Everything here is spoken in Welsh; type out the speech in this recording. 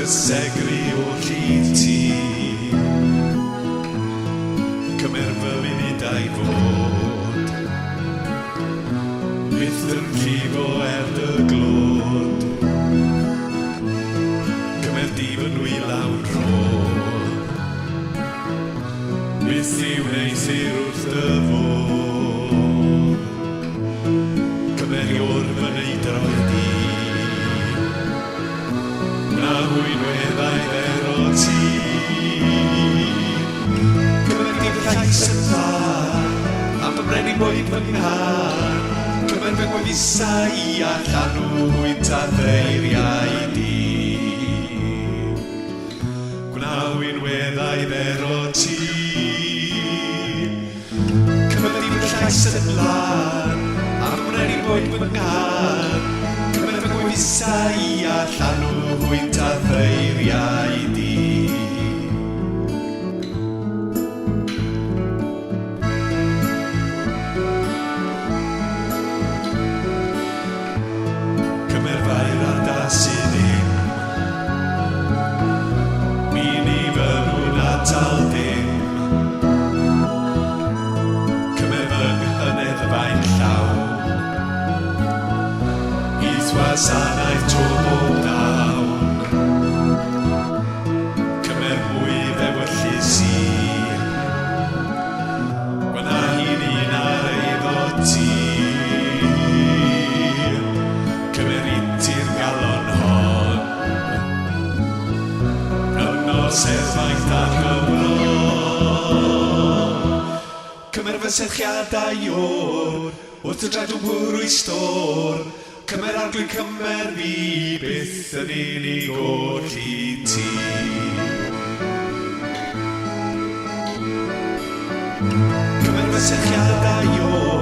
segri o'r llyd ti. Cymer fy munudau fod byth yn llifo dy glod. Cymer dif yn wylawn ro byth i'w neisir wrth dy fod. Cymer yw'r fy neidroi di na hwynweddau ddero ti. Cymer dim llais yn dda am fy mren i bwyd fy nghar. Cymer fy gwefusau i allan wynt a ddeiriau di. Gwna hwynweddau ddero ti. Cymer dim llais yn blan am fy mren i bwyd fy nghar. Cymer fy gwefusau i allan wynt a ddeiriau di. Cymer fair a dasu ddim mi ni fy nhw'n atal dim. Cymer fy nghyneddfa'n llawn i ddwasanaeth tro bob dawn. Cymer mwy fewyllus i gwna hi'n un ar eiddo ti. Cymer unti'r galon hon yno serfaith a Gymro. Cymer fy serchiadau o'r wrth y dradw bwrw i stor. Cymer arglwydd cymer fi byth yn unig o'r llyd ti. Cymer fy serchiadau o'r